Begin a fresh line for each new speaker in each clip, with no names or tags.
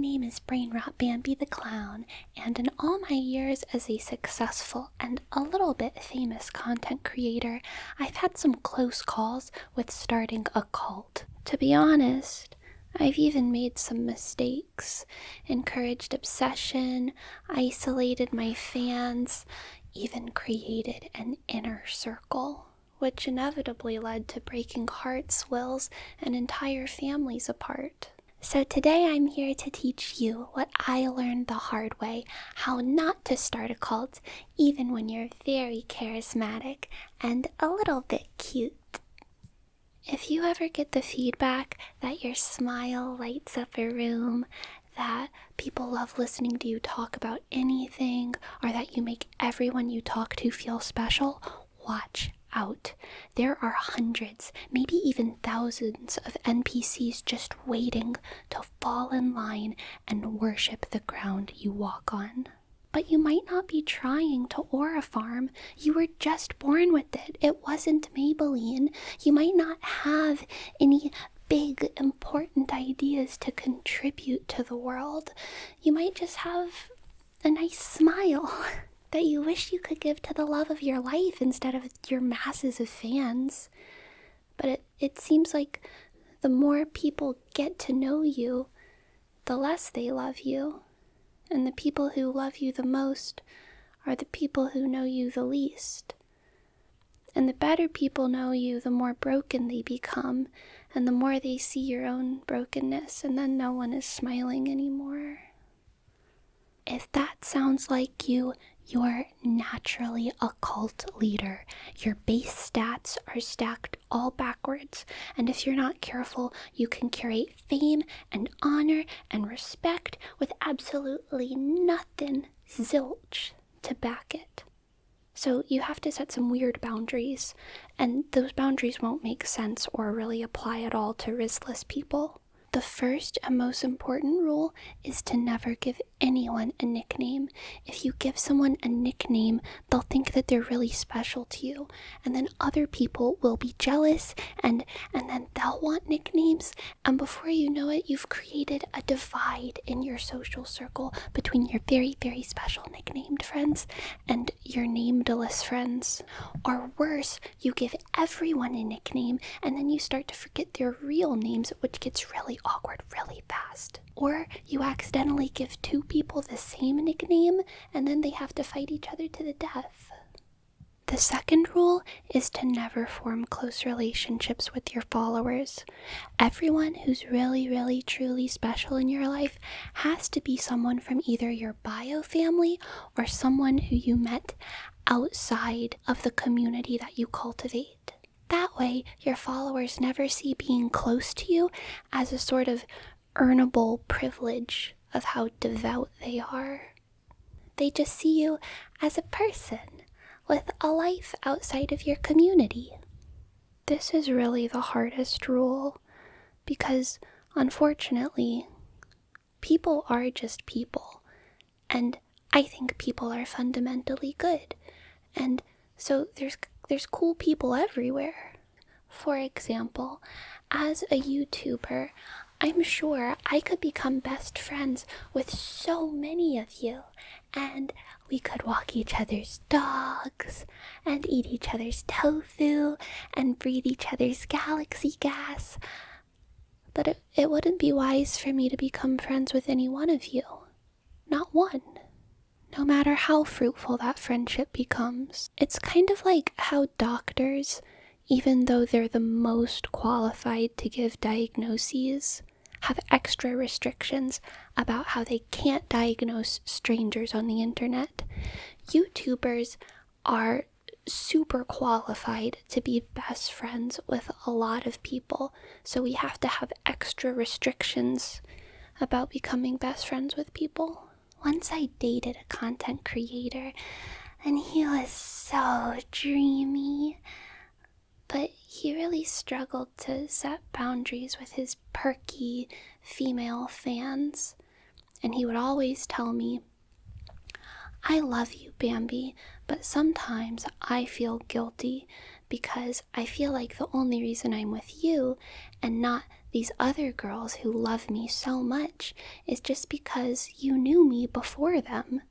name is Brain Rot Bambi the Clown, and in all my years as a successful and a little bit famous content creator, I've had some close calls with starting a cult. To be honest, I've even made some mistakes, encouraged obsession, isolated my fans, even created an inner circle, which inevitably led to breaking hearts, wills, and entire families apart. So today I'm here to teach you what I learned the hard way, how not to start a cult even when you're very charismatic and a little bit cute. If you ever get the feedback that your smile lights up a room, that people love listening to you talk about anything, or that you make everyone you talk to feel special, watch out. There are hundreds, maybe even thousands of NPCs just waiting to fall in line and worship the ground you walk on. But you might not be trying to aura farm. You were just born with it. It wasn't Maybelline. You might not have any big, important ideas to contribute to the world. You might just have a nice smile that you wish you could give to the love of your life instead of your masses of fans. But it seems like the more people get to know you, the less they love you. And the people who love you the most are the people who know you the least. And the better people know you, the more broken they become, and the more they see your own brokenness, and then no one is smiling anymore. If that sounds like you, you're naturally a cult leader. Your base stats are stacked all backwards, and if you're not careful, you can curate fame and honor and respect with absolutely nothing, zilch, to back it. So you have to set some weird boundaries, and those boundaries won't make sense or really apply at all to riskless people. The first and most important rule is to never give anyone a nickname. If you give someone a nickname, they'll think that they're really special to you, and then other people will be jealous, and then they'll want nicknames, and before you know it, you've created a divide in your social circle between your very, very special nicknamed friends and your nameless friends. Or worse, you give everyone a nickname, and then you start to forget their real names, which gets really awkward really fast. Or you accidentally give two people the same nickname, and then they have to fight each other to the death. The second rule is to never form close relationships with your followers. Everyone who's really, really, truly special in your life has to be someone from either your bio family or someone who you met outside of the community that you cultivate. That way, your followers never see being close to you as a sort of earnable privilege of how devout they are. They just see you as a person with a life outside of your community. This is really the hardest rule because, unfortunately, people are just people, and I think people are fundamentally good, and so there's cool people everywhere. For example, as a YouTuber, I'm sure I could become best friends with so many of you, and we could walk each other's dogs, and eat each other's tofu, and breathe each other's galaxy gas. But it wouldn't be wise for me to become friends with any one of you. Not one. No matter how fruitful that friendship becomes. It's kind of like how doctors, even though they're the most qualified to give diagnoses, have extra restrictions about how they can't diagnose strangers on the internet. YouTubers are super qualified to be best friends with a lot of people, so we have to have extra restrictions about becoming best friends with people. Once I dated a content creator, and he was so dreamy, but he really struggled to set boundaries with his perky female fans, and he would always tell me, "I love you, Bambi, but sometimes I feel guilty because I feel like the only reason I'm with you and not these other girls who love me so much is just because you knew me before them.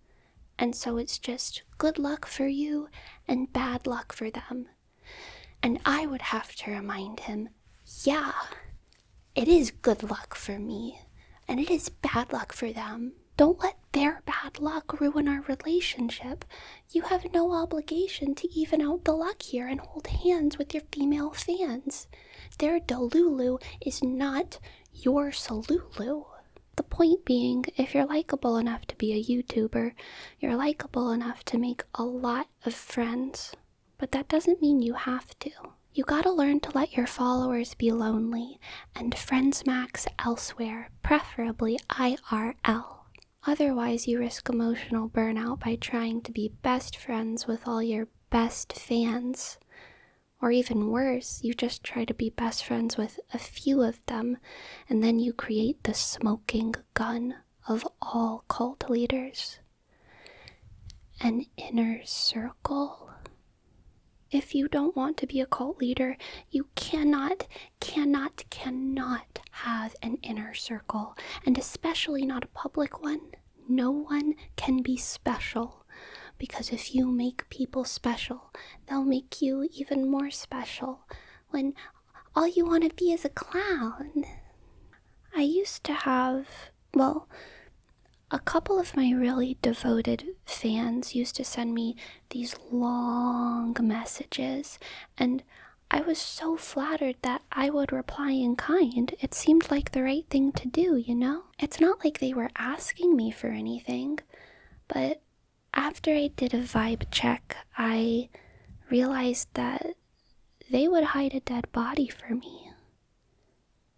And so it's just good luck for you and bad luck for them. And I would have to remind him, yeah, it is good luck for me, and it is bad luck for them. Don't let their bad luck ruin our relationship. You have no obligation to even out the luck here and hold hands with your female fans. Their Delulu is not your Salulu. The point being, if you're likable enough to be a YouTuber, you're likable enough to make a lot of friends. But that doesn't mean you have to. You gotta learn to let your followers be lonely and friends max elsewhere, preferably IRL. Otherwise, you risk emotional burnout by trying to be best friends with all your best fans. Or even worse, you just try to be best friends with a few of them, and then you create the smoking gun of all cult leaders. An inner circle. If you don't want to be a cult leader, you cannot have an inner circle, and especially not a public one. No one can be special, because if you make people special, they'll make you even more special, when all you want to be is a clown. I used to have, a couple of my really devoted fans used to send me these long messages, and I was so flattered that I would reply in kind. It seemed like the right thing to do, you know? It's not like they were asking me for anything, but after I did a vibe check, I realized that they would hide a dead body for me.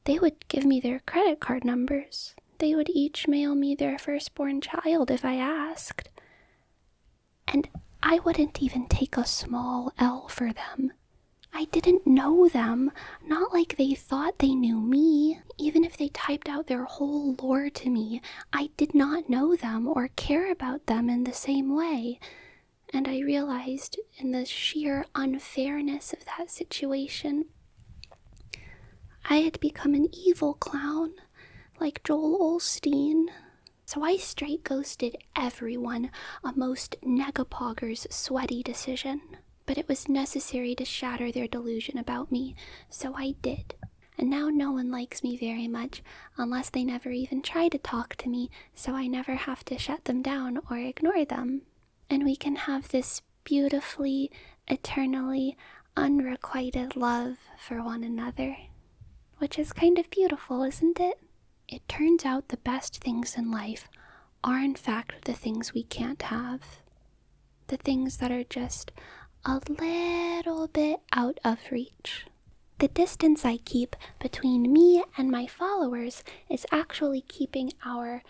They would give me their credit card numbers. They would each mail me their firstborn child if I asked. And I wouldn't even take a small L for them. I didn't know them, not like they thought they knew me. Even if they typed out their whole lore to me, I did not know them or care about them in the same way. And I realized in the sheer unfairness of that situation, I had become an evil clown, like Joel Olstein. So I straight ghosted everyone, a most negapogger's sweaty decision. But it was necessary to shatter their delusion about me, so I did. And now no one likes me very much, unless they never even try to talk to me, so I never have to shut them down or ignore them. And we can have this beautifully, eternally, unrequited love for one another. Which is kind of beautiful, isn't it? It turns out the best things in life are in fact the things we can't have. The things that are just a little bit out of reach. The distance I keep between me and my followers is actually keeping our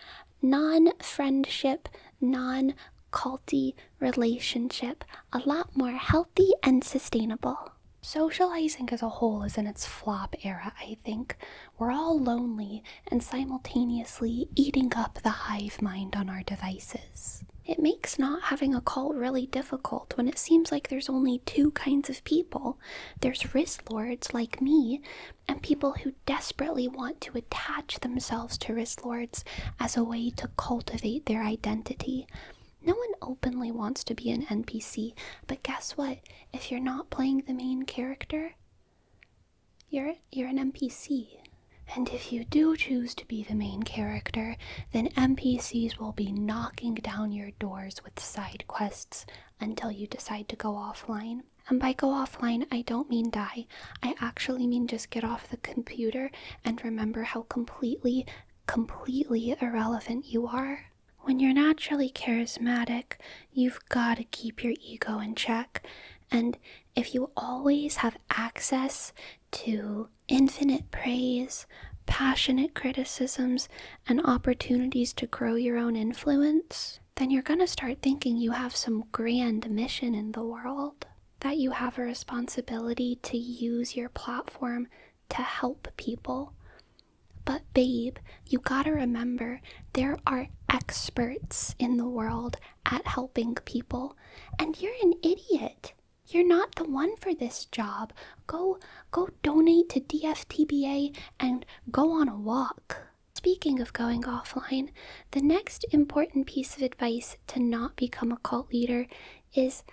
non-friendship, non-culty relationship a lot more healthy and sustainable. Socializing as a whole is in its flop era, I think. We're all lonely and simultaneously eating up the hive mind on our devices. It makes not having a cult really difficult when it seems like there's only two kinds of people. There's wrist lords like me, and people who desperately want to attach themselves to wrist lords as a way to cultivate their identity. No one openly wants to be an NPC, but guess what? If you're not playing the main character, you're an NPC. And if you do choose to be the main character, then NPCs will be knocking down your doors with side quests until you decide to go offline. And by go offline, I don't mean die. I actually mean just get off the computer and remember how completely irrelevant you are. When you're naturally charismatic, you've got to keep your ego in check. And if you always have access to infinite praise, passionate criticisms, and opportunities to grow your own influence, then you're going to start thinking you have some grand mission in the world, that you have a responsibility to use your platform to help people. But babe, you gotta remember, there are experts in the world at helping people, and you're an idiot. You're not the one for this job. Go donate to DFTBA and go on a walk. Speaking of going offline, the next important piece of advice to not become a cult leader is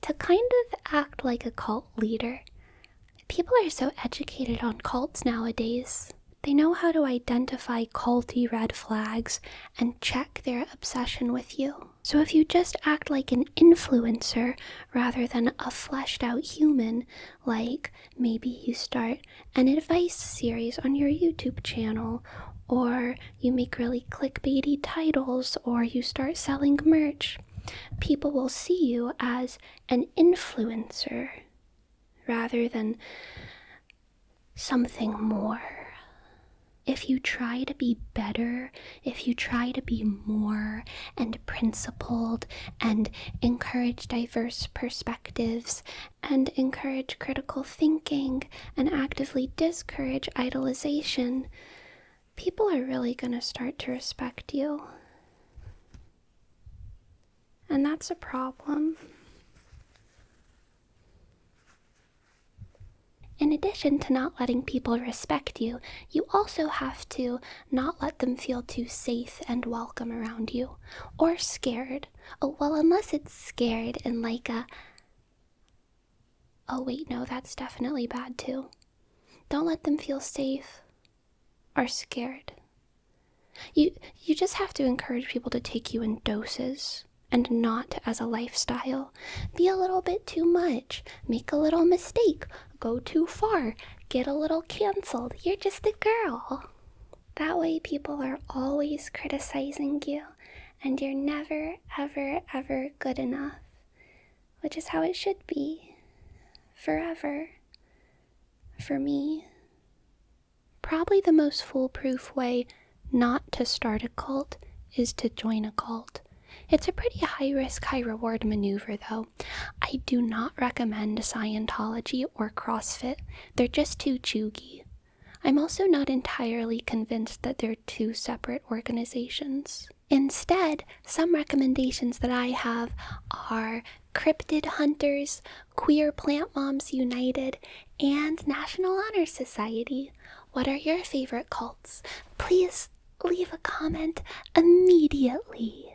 to kind of act like a cult leader. People are so educated on cults nowadays. They know how to identify culty red flags and check their obsession with you. So if you just act like an influencer rather than a fleshed out human, like maybe you start an advice series on your YouTube channel, or you make really clickbaity titles, or you start selling merch, people will see you as an influencer rather than something more. If you try to be better, if you try to be more and principled and encourage diverse perspectives and encourage critical thinking and actively discourage idolization, people are really going to start to respect you. And that's a problem. In addition to not letting people respect you, you also have to not let them feel too safe and welcome around you, or scared. Oh, well, unless it's scared in like a, oh wait, no, that's definitely bad too. Don't let them feel safe or scared. You just have to encourage people to take you in doses and not as a lifestyle. Be a little bit too much, make a little mistake, go too far, get a little canceled. You're just a girl. That way people are always criticizing you and you're never, ever, ever good enough, which is how it should be. Forever. For me. Probably the most foolproof way not to start a cult is to join a cult. It's a pretty high-risk, high-reward maneuver, though. I do not recommend Scientology or CrossFit. They're just too chuggy. I'm also not entirely convinced that they're two separate organizations. Instead, some recommendations that I have are Cryptid Hunters, Queer Plant Moms United, and National Honor Society. What are your favorite cults? Please leave a comment immediately.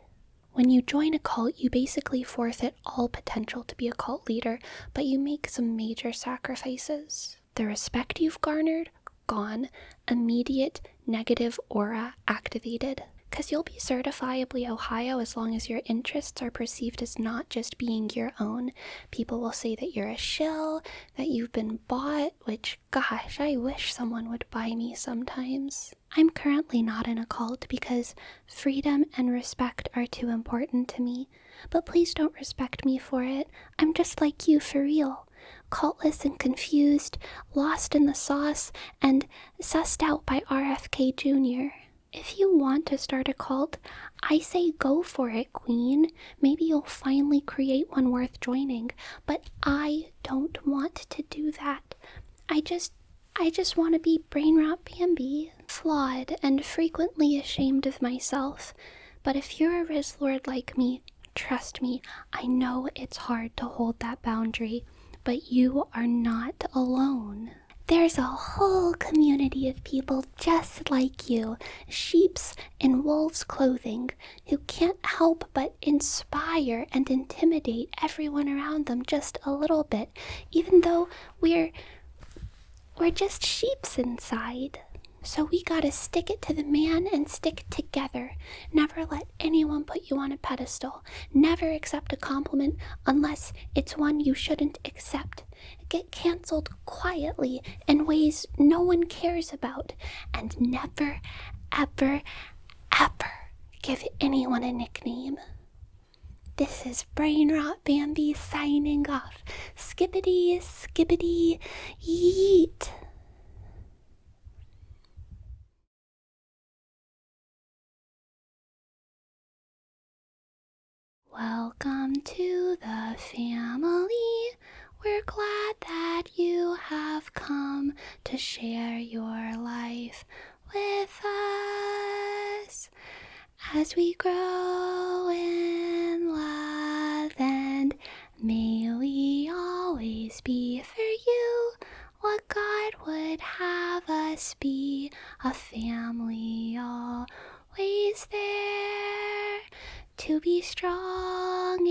When you join a cult, you basically forfeit all potential to be a cult leader, but you make some major sacrifices. The respect you've garnered, gone. Immediate negative aura activated. Because you'll be certifiably Ohio as long as your interests are perceived as not just being your own. People will say that you're a shill, that you've been bought, which, gosh, I wish someone would buy me sometimes. I'm currently not in a cult because freedom and respect are too important to me. But please don't respect me for it. I'm just like you for real. Cultless and confused, lost in the sauce, and sussed out by RFK Jr. If you want to start a cult, I say go for it, queen. Maybe you'll finally create one worth joining, but I don't want to do that. I just want to be Brain Rot Bambi, flawed and frequently ashamed of myself. But if you're a Riz Lord like me, trust me, I know it's hard to hold that boundary, but you are not alone. There's a whole community of people just like you, sheeps in wolves' clothing, who can't help but inspire and intimidate everyone around them just a little bit, even though we're just sheeps inside. So we gotta stick it to the man and stick together. Never let anyone put you on a pedestal. Never accept a compliment unless it's one you shouldn't accept. Get canceled quietly in ways no one cares about. And never, ever, ever give anyone a nickname. This is Brain Rot Bambi signing off. Skippity, skippity, yeet. Welcome to the family. We're glad that you have come to share your life with us as we grow in love, and may we all to be strong